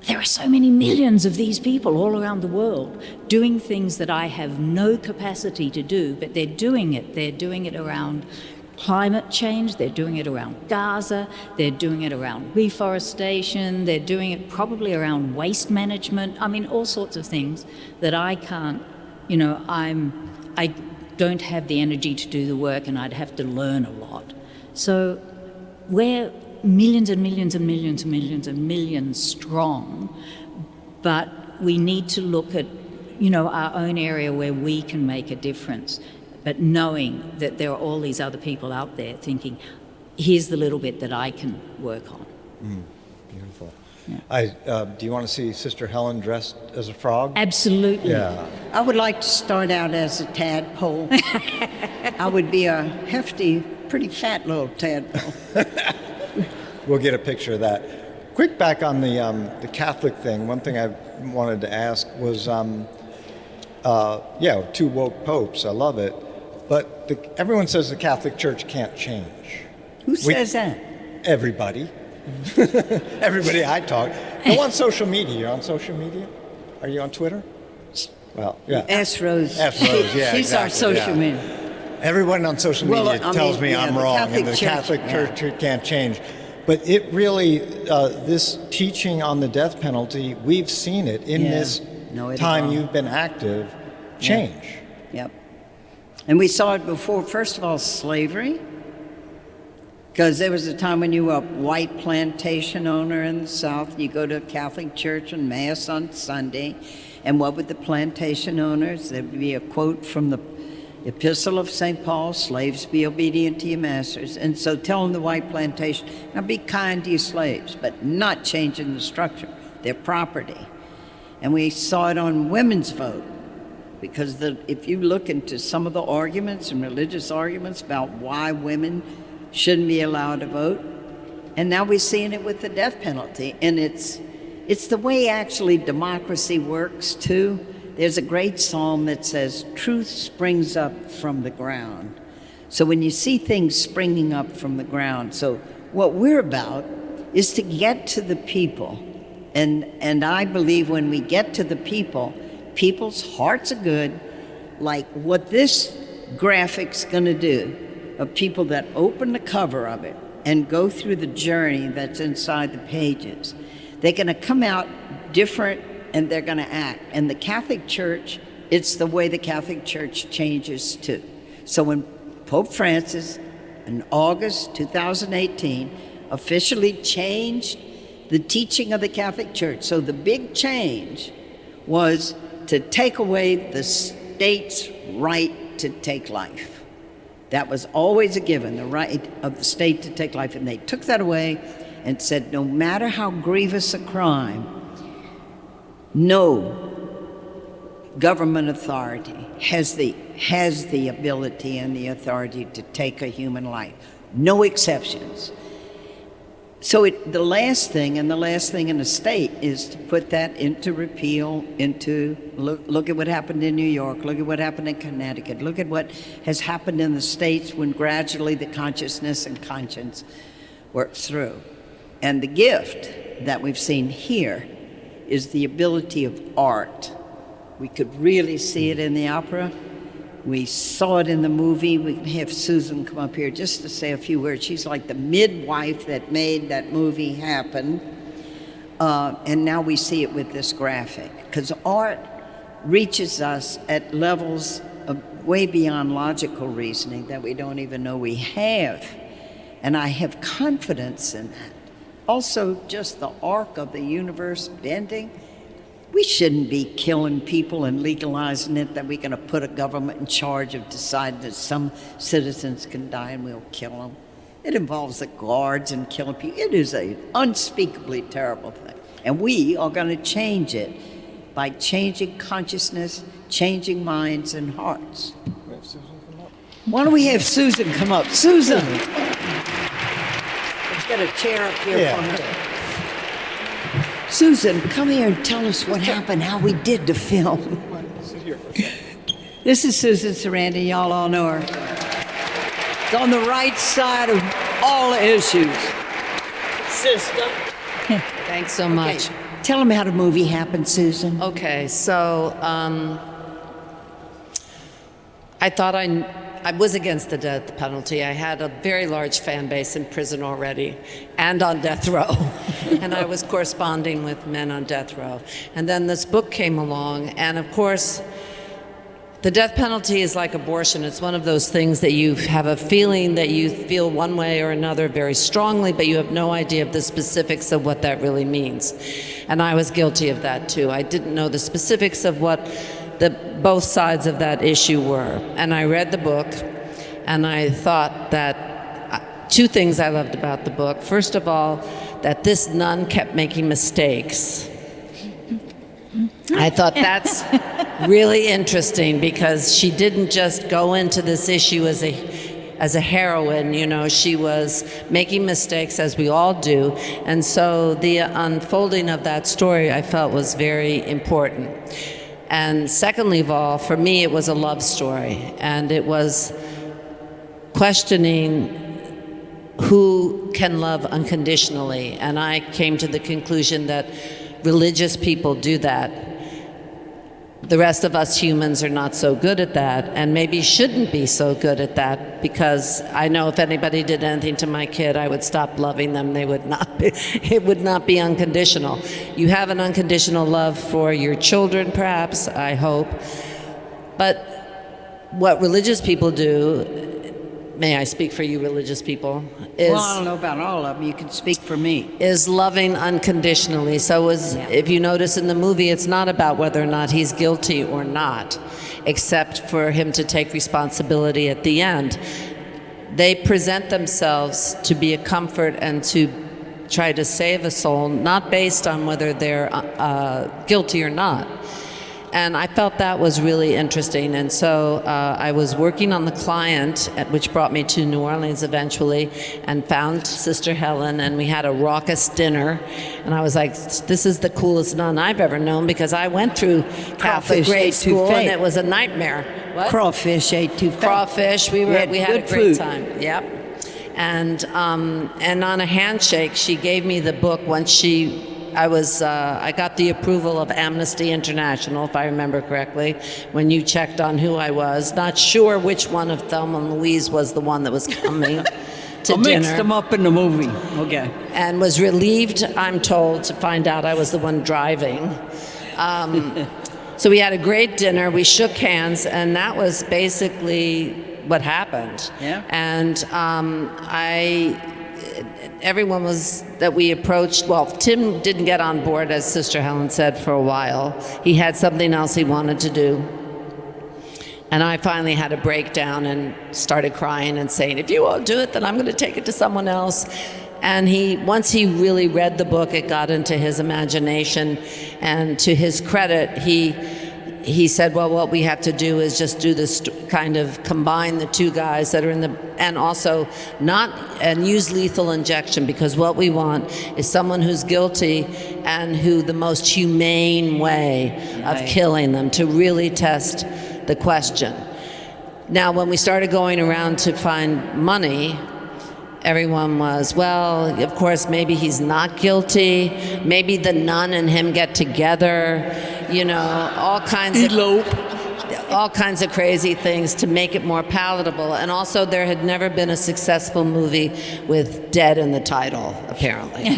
there are so many millions of these people all around the world doing things that I have no capacity to do, but they're doing it. They're doing it around climate change, they're doing it around Gaza, they're doing it around reforestation, they're doing it probably around waste management. All sorts of things that I can't, I don't have the energy to do the work, and I'd have to learn a lot. So we're millions and millions and millions and millions and millions strong, but we need to look at, our own area where we can make a difference, but knowing that there are all these other people out there thinking, here's the little bit that I can work on. Beautiful. Yeah. Do you want to see Sister Helen dressed as a frog? Absolutely. Yeah. I would like to start out as a tadpole. I would be a hefty, pretty fat little tadpole. We'll get a picture of that. Quick back on the Catholic thing. One thing I wanted to ask was, two woke popes. I love it, but everyone says the Catholic Church can't change. Who says that? Everybody. Everybody I talk. Go on social media. You're on social media? Are you on Twitter? Well, yeah. Ask Rose. Ask Rose. Yeah. She's our exactly, social yeah. media. Everyone on social media tells me I'm the wrong, Catholic and the Church, Catholic Church can't change. But it really, this teaching on the death penalty, we've seen it in this time you've been active change. Yep. And we saw it before, first of all, slavery. Because there was a time when you were a white plantation owner in the South, you go to a Catholic church and Mass on Sunday, and what would the plantation owners? There would be a quote from the Epistle of St. Paul, slaves be obedient to your masters. And so telling the white plantation, now be kind to your slaves, but not changing the structure, their property. And we saw it on women's vote. because if you look into some of the arguments and religious arguments about why women shouldn't be allowed to vote, and now we're seeing it with the death penalty, and it's the way actually democracy works too. There's a great psalm that says, truth springs up from the ground. So when you see things springing up from the ground, so what we're about is to get to the people. And I believe when we get to the people, people's hearts are good, like what this graphic's gonna do, of people that open the cover of it and go through the journey that's inside the pages. They're gonna come out different and they're gonna act. And the Catholic Church, it's the way the Catholic Church changes too. So when Pope Francis in August 2018 officially changed the teaching of the Catholic Church, so the big change was to take away the state's right to take life. That was always a given, the right of the state to take life. And they took that away and said, no matter how grievous a crime, no government authority has the ability and the authority to take a human life. No exceptions. So the last thing in the state is to put that into repeal, into look at what happened in New York, look at what happened in Connecticut, look at what has happened in the states when gradually the consciousness and conscience works through. And the gift that we've seen here is the ability of art. We could really see it in the opera. We saw it in the movie. We can have Susan come up here just to say a few words. She's like the midwife that made that movie happen. And now we see it with this graphic. Because art reaches us at levels of way beyond logical reasoning that we don't even know we have. And I have confidence in that. Also, just the arc of the universe bending. We shouldn't be killing people and legalizing it, that we're going to put a government in charge of deciding that some citizens can die and we'll kill them. It involves the guards and killing people. It is an unspeakably terrible thing. And we are going to change it by changing consciousness, changing minds and hearts. Why don't we have Susan come up? Susan! Let's get a chair up here for her. Susan, come here and tell us what happened, how we did the film. This is Susan Sarandon, y'all all know her. It's on the right side of all the issues. Sister. Thanks so much. Okay. Tell them how the movie happened, Susan. Okay, so I thought I was against the death penalty. I had a very large fan base in prison already and on death row. And I was corresponding with men on death row. And then this book came along, and of course, the death penalty is like abortion. It's one of those things that you have a feeling that you feel one way or another very strongly, but you have no idea of the specifics of what that really means. And I was guilty of that too. I didn't know the specifics of what both sides of that issue were. And I read the book, and I thought that two things I loved about the book. First of all, that this nun kept making mistakes. I thought that's really interesting, because she didn't just go into this issue as a heroine, you know, she was making mistakes, as we all do. And so the unfolding of that story I felt was very important. And secondly of all, for me, it was a love story, and it was questioning who can love unconditionally. And I came to the conclusion that religious people do that. The rest of us humans are not so good at that, and maybe shouldn't be so good at that, because I know if anybody did anything to my kid, I would stop loving them. They would not be, it would not be unconditional. You have an unconditional love for your children, perhaps, I hope. But what religious people do, may I speak for you religious people, is... Well, I don't know about all of them. You can speak for me. Is loving unconditionally. So if you notice in the movie, it's not about whether or not he's guilty or not, except for him to take responsibility at the end. They present themselves to be a comfort and to try to save a soul, not based on whether they're guilty or not. and I felt that was really interesting. And so I was working on the client, which brought me to New Orleans eventually, and found Sister Helen, and we had a raucous dinner. And I was like, this is the coolest nun I've ever known, because I went through Catholic Crawfish grade ate too school, and fat. it was a nightmare. What? Crawfish ate too fat. Crawfish. We had a good great food. time. Yep. And on a handshake, she gave me the book once I got the approval of Amnesty International, if I remember correctly, when you checked on who I was. Not sure which one of Thelma and Louise was the one that was coming to I dinner. mixed them up in the movie. Okay. And was relieved, I'm told, to find out I was the one driving. So we had a great dinner, we shook hands, and that was basically what happened. Yeah. And everyone that we approached, well, Tim didn't get on board, as Sister Helen said, for a while. He had something else he wanted to do. And I finally had a breakdown and started crying and saying, if you won't do it, then I'm going to take it to someone else. And once he really read the book, it got into his imagination. And to his credit, he said, well, what we have to do is just do this, kind of combine the two guys that are and also and use lethal injection, because what we want is someone who's guilty and who the most humane way of killing them, to really test the question. Now, when we started going around to find money, everyone was, well, of course, maybe he's not guilty. Maybe the nun and him get together. All kinds of crazy things to make it more palatable. And also, there had never been a successful movie with dead in the title, apparently.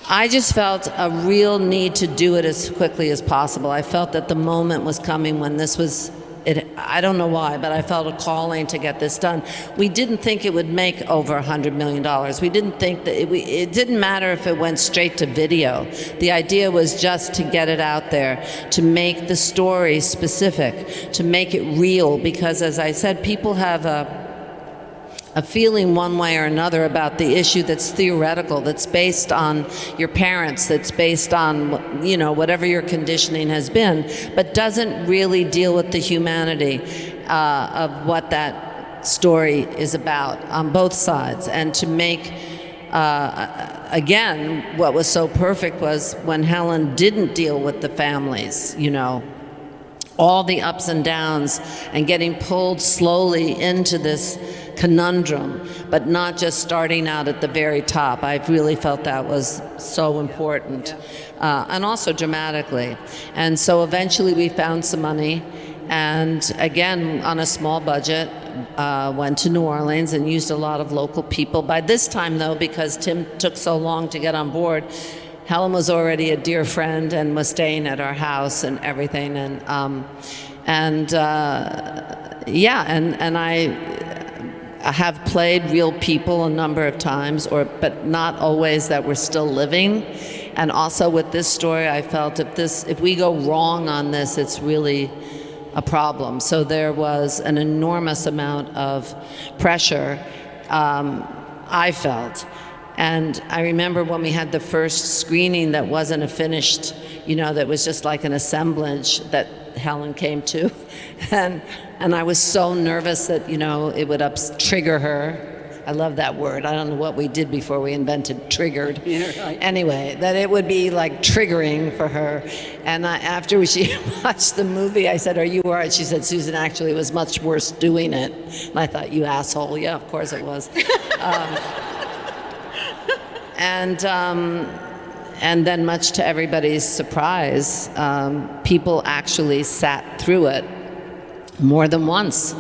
I just felt a real need to do it as quickly as possible. I felt that the moment was coming when this was I don't know why, but I felt a calling to get this done. We didn't think it would make over $100 million. We didn't think that it didn't matter if it went straight to video. The idea was just to get it out there, to make the story specific, to make it real, because as I said, people have a feeling one way or another about the issue that's theoretical, that's based on your parents, that's based on, whatever your conditioning has been, but doesn't really deal with the humanity of what that story is about on both sides. And to make, again, what was so perfect was when Helen didn't deal with the families, all the ups and downs, and getting pulled slowly into this conundrum, but not just starting out at the very top. I really felt that was so important, and also dramatically. And so eventually we found some money, and again, on a small budget, went to New Orleans and used a lot of local people. By this time, though, because Tim took so long to get on board, Helen was already a dear friend and was staying at our house and everything. And I have played real people a number of times, but not always that were still living. And also with this story, I felt if we go wrong on this, it's really a problem. So there was an enormous amount of pressure, I felt. And I remember when we had the first screening that wasn't a finished, that was just like an assemblage that Helen came to. And I was so nervous that, it would trigger her. I love that word. I don't know what we did before we invented triggered. Yeah, right. Anyway, that it would be like triggering for her. And after she watched the movie, I said, are you all right? She said, Susan, actually, it was much worse doing it. And I thought, you asshole. Yeah, of course it was. And then, much to everybody's surprise, people actually sat through it more than once.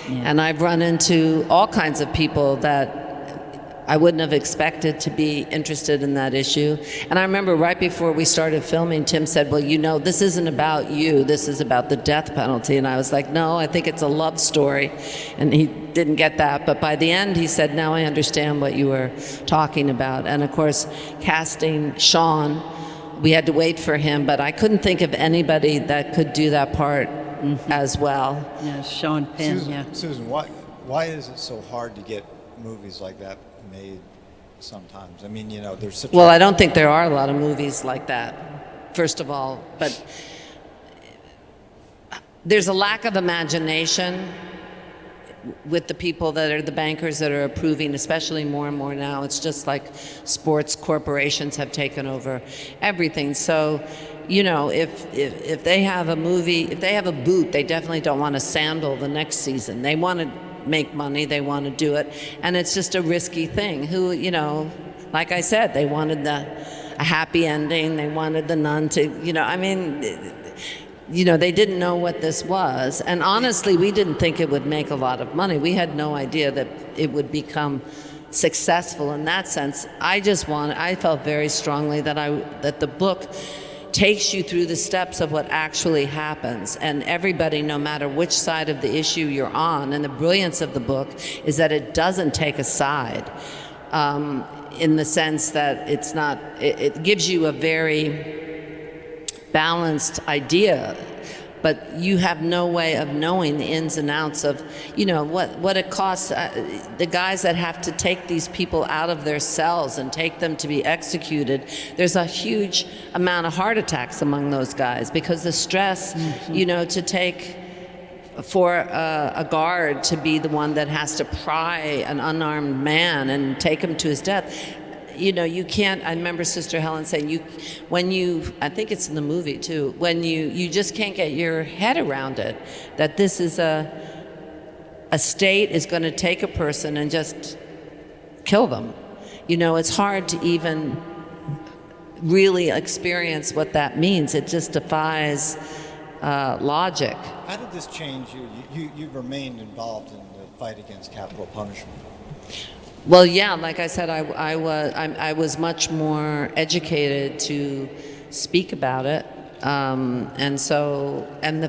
Yeah. And I've run into all kinds of people that I wouldn't have expected to be interested in that issue. And I remember right before we started filming, Tim said, well, this isn't about you, this is about the death penalty. And I was like, no, I think it's a love story. And he didn't get that, but by the end he said, now I understand what you were talking about. And of course, casting Sean, we had to wait for him, but I couldn't think of anybody that could do that part as well. Yeah, Sean Penn, Susan, why is it so hard to get movies like that made sometimes? I mean, there's such Well, I don't think there are a lot of movies like that. first of all, but there's a lack of imagination with the people that are the bankers that are approving, especially more and more now. It's just like sports corporations have taken over everything. So, you know, if they have a movie, if they have a boot, they definitely don't want a sandal the next season. They want to make money, they want to do it, and it's just a risky thing. Who, you know, like I said, they wanted a happy ending, they wanted the nun to, you know, I mean, you know, they didn't know what this was. And honestly, we didn't think it would make a lot of money. We had no idea that it would become successful in that sense. I felt very strongly that the book takes you through the steps of what actually happens. And everybody, no matter which side of the issue you're on, and the brilliance of the book is that it doesn't take a side, in the sense that it gives you a very balanced idea, but you have no way of knowing the ins and outs of, you know, what it costs. The guys that have to take these people out of their cells and take them to be executed, there's a huge amount of heart attacks among those guys because the stress, you know, to take for a guard to be the one that has to pry an unarmed man and take him to his death. You know, you can't. I remember Sister Helen saying, I think it's in the movie too, when you just can't get your head around it, that this is a state is going to take a person and just kill them. You know, it's hard to even really experience what that means. It just defies logic. How did this change you? You've remained involved in the fight against capital punishment. Well, yeah, like I said, I was much more educated to speak about it,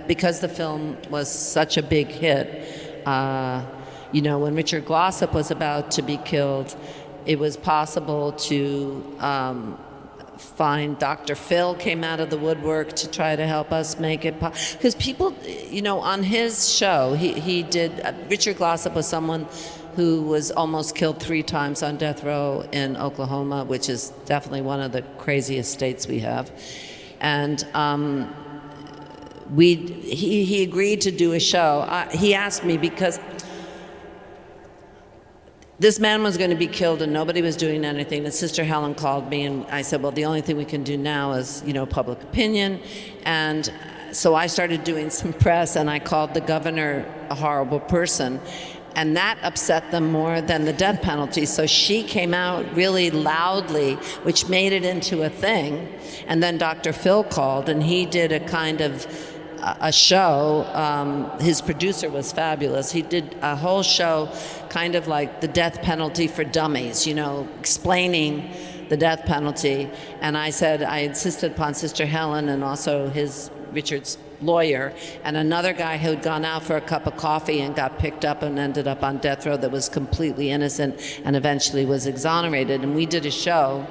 because the film was such a big hit, you know, when Richard Glossop was about to be killed, it was possible to find Dr. Phil came out of the woodwork to try to help us make it because people, you know, on his show, he did. Richard Glossop was someone who was almost killed 3 times on death row in Oklahoma, which is definitely one of the craziest states we have. And he agreed to do a show. He asked me because this man was going to be killed and nobody was doing anything. And Sister Helen called me and I said, well, the only thing we can do now is, you know, public opinion. And so I started doing some press and I called the governor a horrible person. And that upset them more than the death penalty. So she came out really loudly, which made it into a thing. And then Dr. Phil called, and he did a kind of a show. His producer was fabulous. He did a whole show, kind of like the death penalty for dummies, you know, explaining the death penalty. And I said, I insisted upon Sister Helen and also Richard's lawyer and another guy who had gone out for a cup of coffee and got picked up and ended up on death row that was completely innocent and eventually was exonerated. And we did a show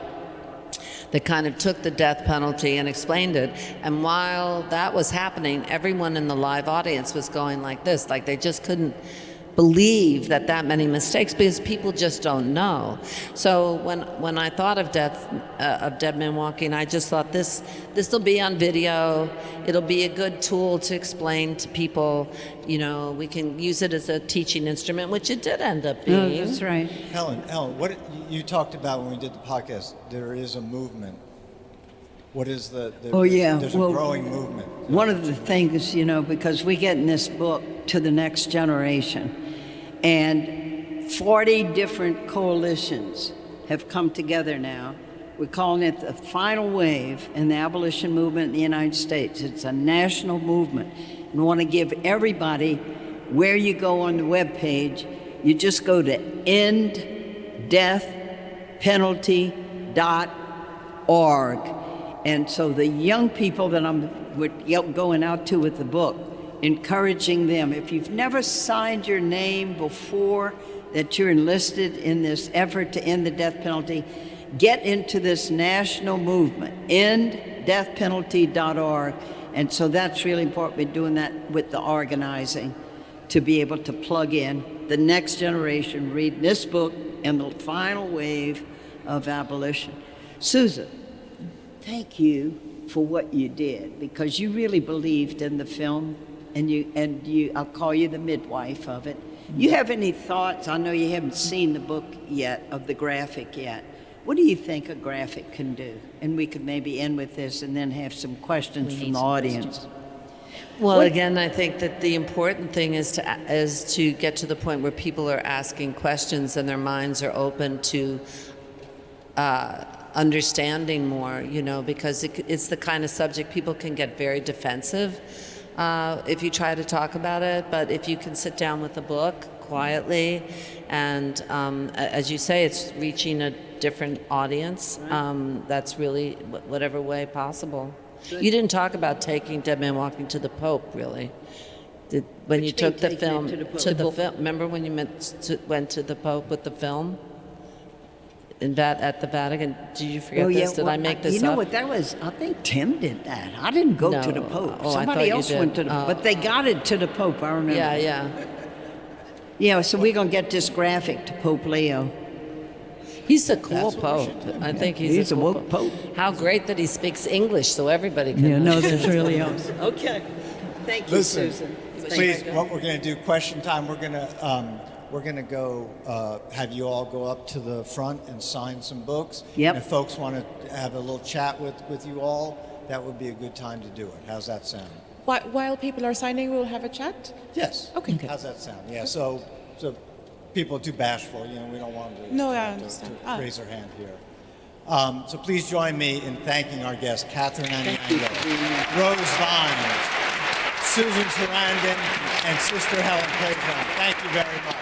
that kind of took the death penalty and explained it. And while that was happening, everyone in the live audience was going like this, like they just couldn't believe that many mistakes because people just don't know. So when I thought of Dead Men Walking, I just thought this will be on video. It'll be a good tool to explain to people. You know, we can use it as a teaching instrument, which it did end up being. No, that's right. Helen, what you talked about when we did the podcast, there is a movement. What is there's a growing movement. One of the things, you know, because we get in this book to the next generation, and 40 different coalitions have come together now. We're calling it the final wave in the abolition movement in the United States. It's a national movement. And we want to give everybody, where you go on the webpage, you just go to enddeathpenalty.org. And so the young people that I'm going out to with the book, encouraging them, if you've never signed your name before that you're enlisted in this effort to end the death penalty, get into this national movement, enddeathpenalty.org. And so that's really important. We're doing that with the organizing to be able to plug in the next generation, read this book and the final wave of abolition. Susan, thank you for what you did, because you really believed in the film, and I'll call you the midwife of it. You have any thoughts? I know you haven't seen the book yet, of the graphic yet. What do you think a graphic can do? And we could maybe end with this and then have some questions from the audience. Well, again, I think that the important thing is to get to the point where people are asking questions and their minds are open to understanding more, because it's the kind of subject people can get very defensive if you try to talk about it. But if you can sit down with a book quietly and, as you say, it's reaching a different audience, that's really whatever way possible. Good. You didn't talk about taking Dead Man Walking to the Pope, really. When you took the film to the film, remember when you went to the Pope with the film? At the Vatican. Did you forget this? Did I make this up? You know what that was? I think Tim did that. I didn't go to the Pope. Somebody else went to the Pope. But they got it to the Pope, I remember. Yeah. Yeah, so we're going to get this graphic to Pope Leo. He's a cool Pope. I think he's a cool woke Pope. How great that he speaks English so everybody can no, that's really awesome. Okay. Thank you, Listen, Susan. Please, what we're going to do, question time, we're going to go have you all go up to the front and sign some books. Yep. And if folks want to have a little chat with you all, that would be a good time to do it. How's that sound? While people are signing, we'll have a chat? Yes. Okay. How's that sound? Yeah, so people are too bashful, we don't want them to, I understand. to raise their hand here. So please join me in thanking our guests, Catherine Anyango, Rose Vine, Susan Sarandon, and Sister Helen Prejean. Thank you very much.